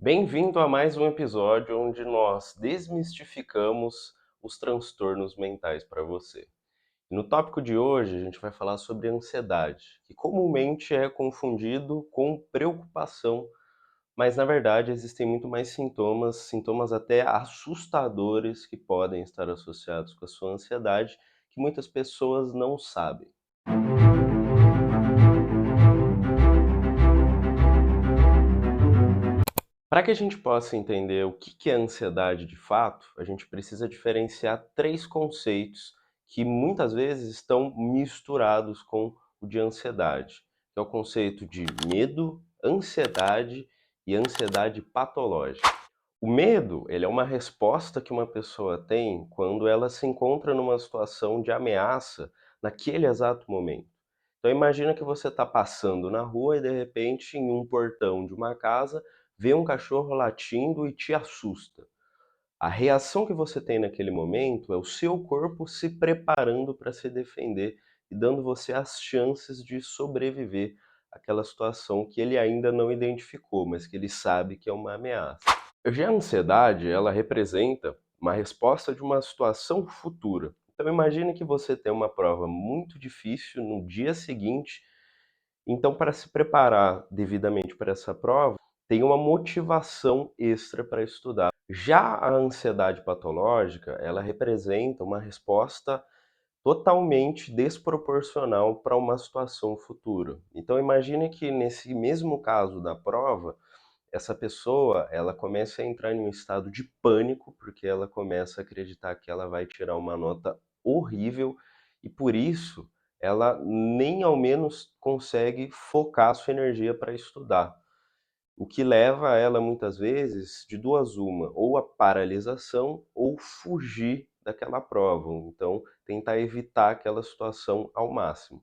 Bem-vindo a mais um episódio onde nós desmistificamos os transtornos mentais para você. No tópico de hoje, a gente vai falar sobre ansiedade, que comumente é confundido com preocupação, mas na verdade existem muito mais sintomas até assustadores que podem estar associados com a sua ansiedade, que muitas pessoas não sabem. Para que a gente possa entender o que é ansiedade de fato, a gente precisa diferenciar três conceitos que muitas vezes estão misturados com o de ansiedade, que é o conceito de medo, ansiedade e ansiedade patológica. O medo, ele é uma resposta que uma pessoa tem quando ela se encontra numa situação de ameaça naquele exato momento. Então imagina que você está passando na rua e de repente em um portão de uma casa vê um cachorro latindo e te assusta. A reação que você tem naquele momento é o seu corpo se preparando para se defender e dando você as chances de sobreviver àquela situação que ele ainda não identificou, mas que ele sabe que é uma ameaça. Já a ansiedade, ela representa uma resposta de uma situação futura. Então imagine que você tem uma prova muito difícil no dia seguinte, então para se preparar devidamente para essa prova, tem uma motivação extra para estudar. Já a ansiedade patológica, ela representa uma resposta totalmente desproporcional para uma situação futura. Então imagine que nesse mesmo caso da prova, essa pessoa, ela começa a entrar em um estado de pânico, porque ela começa a acreditar que ela vai tirar uma nota horrível e por isso ela nem ao menos consegue focar sua energia para estudar. O que leva ela muitas vezes de duas uma, ou a paralisação ou fugir daquela prova, ou então tentar evitar aquela situação ao máximo.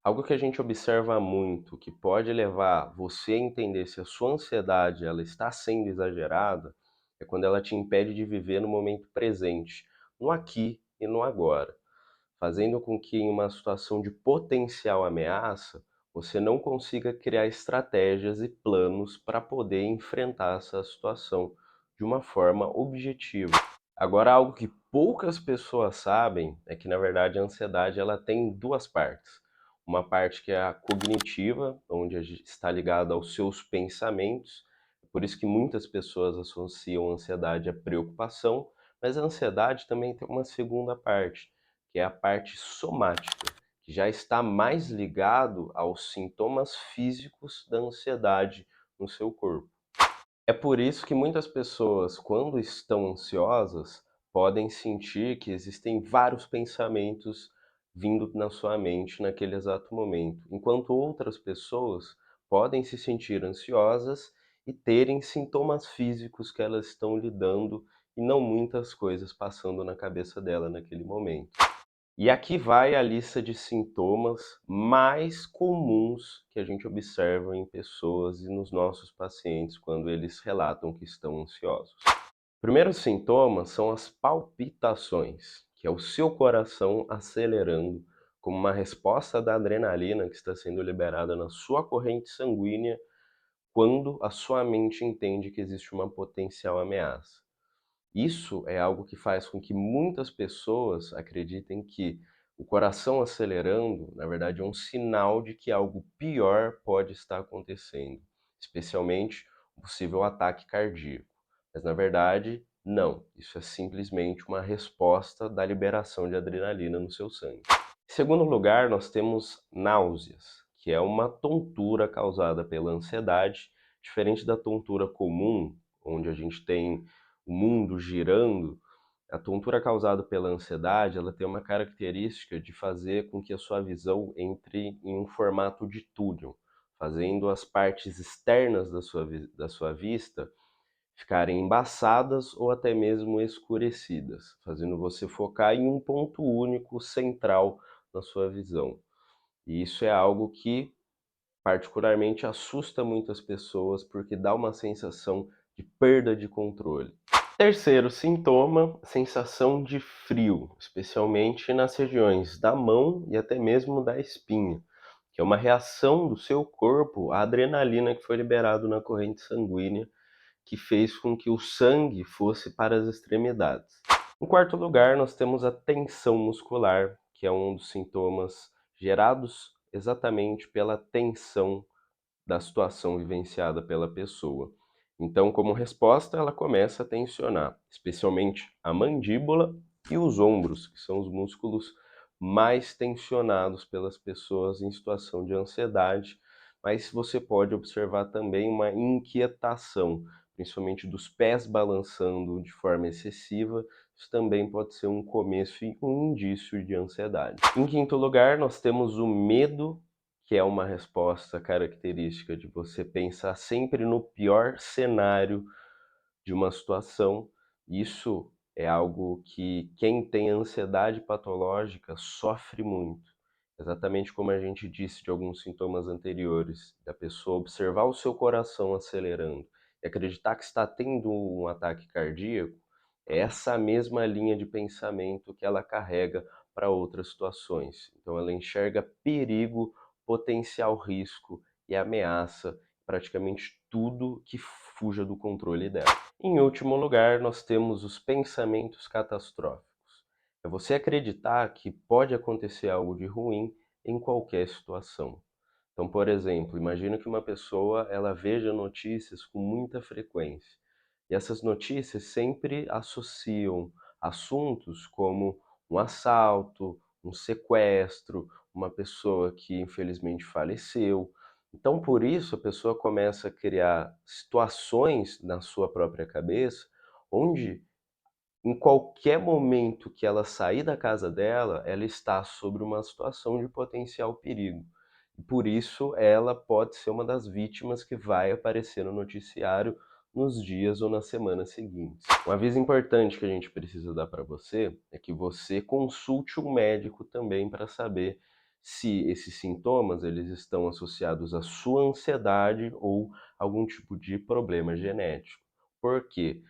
Algo que a gente observa muito, que pode levar você a entender se a sua ansiedade ela está sendo exagerada, é quando ela te impede de viver no momento presente, no aqui e no agora, fazendo com que em uma situação de potencial ameaça, você não consiga criar estratégias e planos para poder enfrentar essa situação de uma forma objetiva. Agora, algo que poucas pessoas sabem é que, na verdade, a ansiedade ela tem duas partes. Uma parte que é a cognitiva, onde a gente está ligada aos seus pensamentos, por isso que muitas pessoas associam a ansiedade à preocupação, mas a ansiedade também tem uma segunda parte, que é a parte somática, que já está mais ligado aos sintomas físicos da ansiedade no seu corpo. É por isso que muitas pessoas, quando estão ansiosas, podem sentir que existem vários pensamentos vindo na sua mente naquele exato momento, enquanto outras pessoas podem se sentir ansiosas e terem sintomas físicos que elas estão lidando e não muitas coisas passando na cabeça dela naquele momento. E aqui vai a lista de sintomas mais comuns que a gente observa em pessoas e nos nossos pacientes quando eles relatam que estão ansiosos. Primeiros sintomas são as palpitações, que é o seu coração acelerando como uma resposta da adrenalina que está sendo liberada na sua corrente sanguínea quando a sua mente entende que existe uma potencial ameaça. Isso é algo que faz com que muitas pessoas acreditem que o coração acelerando, na verdade, é um sinal de que algo pior pode estar acontecendo, especialmente um possível ataque cardíaco. Mas, na verdade, não. Isso é simplesmente uma resposta da liberação de adrenalina no seu sangue. Em segundo lugar, nós temos náuseas, que é uma tontura causada pela ansiedade, diferente da tontura comum, onde a gente tem o mundo girando. A tontura causada pela ansiedade, ela tem uma característica de fazer com que a sua visão entre em um formato de túnel, fazendo as partes externas da sua vista ficarem embaçadas ou até mesmo escurecidas, fazendo você focar em um ponto único, central na sua visão. E isso é algo que particularmente assusta muitas pessoas, porque dá uma sensação de perda de controle. Terceiro sintoma, sensação de frio, especialmente nas regiões da mão e até mesmo da espinha, que é uma reação do seu corpo à adrenalina que foi liberado na corrente sanguínea que fez com que o sangue fosse para as extremidades. Em quarto lugar, nós temos a tensão muscular, que é um dos sintomas gerados exatamente pela tensão da situação vivenciada pela pessoa. Então, como resposta, ela começa a tensionar, especialmente a mandíbula e os ombros, que são os músculos mais tensionados pelas pessoas em situação de ansiedade, mas você pode observar também uma inquietação, principalmente dos pés balançando de forma excessiva. Isso também pode ser um começo e um indício de ansiedade. Em quinto lugar, nós temos o medo, que é uma resposta característica de você pensar sempre no pior cenário de uma situação. Isso é algo que quem tem ansiedade patológica sofre muito. Exatamente como a gente disse de alguns sintomas anteriores, da pessoa observar o seu coração acelerando e acreditar que está tendo um ataque cardíaco, é essa mesma linha de pensamento que ela carrega para outras situações. Então ela enxerga perigo, potencial risco e ameaça praticamente tudo que fuja do controle dela. Em último lugar, nós temos os pensamentos catastróficos. É você acreditar que pode acontecer algo de ruim em qualquer situação. Então, por exemplo, imagina que uma pessoa ela veja notícias com muita frequência. E essas notícias sempre associam assuntos como um assalto, um sequestro, uma pessoa que infelizmente faleceu. Então, por isso, a pessoa começa a criar situações na sua própria cabeça onde em qualquer momento que ela sair da casa dela, ela está sobre uma situação de potencial perigo. E por isso ela pode ser uma das vítimas que vai aparecer no noticiário nos dias ou nas semanas seguintes. Um aviso importante que a gente precisa dar para você é que você consulte um médico também para saber se esses sintomas eles estão associados à sua ansiedade ou algum tipo de problema genético. Por quê?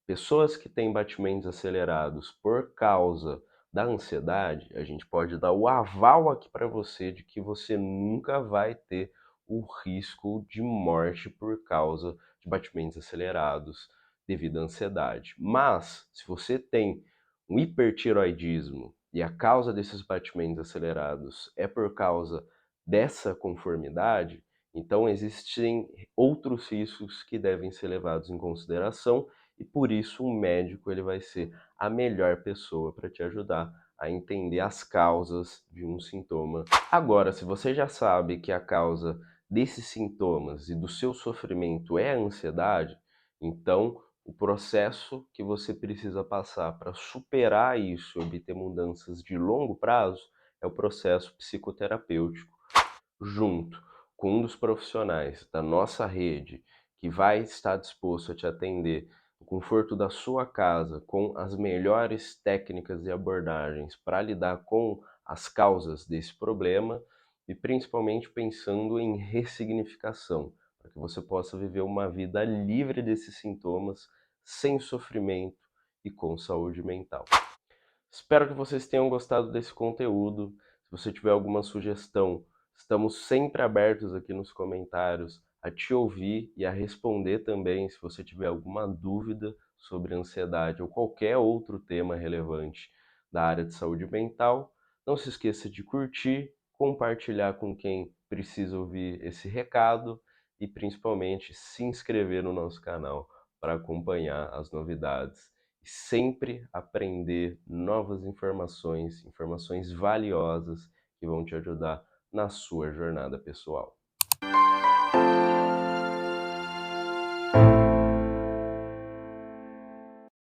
Pessoas que têm batimentos acelerados por causa da ansiedade, a gente pode dar o aval aqui para você de que você nunca vai ter o risco de morte por causa de batimentos acelerados devido à ansiedade. Mas, se você tem um hipertiroidismo e a causa desses batimentos acelerados é por causa dessa conformidade, então existem outros riscos que devem ser levados em consideração e por isso um médico ele vai ser a melhor pessoa para te ajudar a entender as causas de um sintoma. Agora, se você já sabe que a causa desses sintomas e do seu sofrimento é a ansiedade, então o processo que você precisa passar para superar isso e obter mudanças de longo prazo é o processo psicoterapêutico junto com um dos profissionais da nossa rede que vai estar disposto a te atender no conforto da sua casa, com as melhores técnicas e abordagens para lidar com as causas desse problema e principalmente pensando em ressignificação, para que você possa viver uma vida livre desses sintomas, sem sofrimento e com saúde mental. Espero que vocês tenham gostado desse conteúdo. Se você tiver alguma sugestão, estamos sempre abertos aqui nos comentários a te ouvir e a responder também se você tiver alguma dúvida sobre ansiedade ou qualquer outro tema relevante da área de saúde mental. Não se esqueça de curtir, compartilhar com quem precisa ouvir esse recado e principalmente se inscrever no nosso canal para acompanhar as novidades e sempre aprender novas informações, informações valiosas que vão te ajudar na sua jornada pessoal.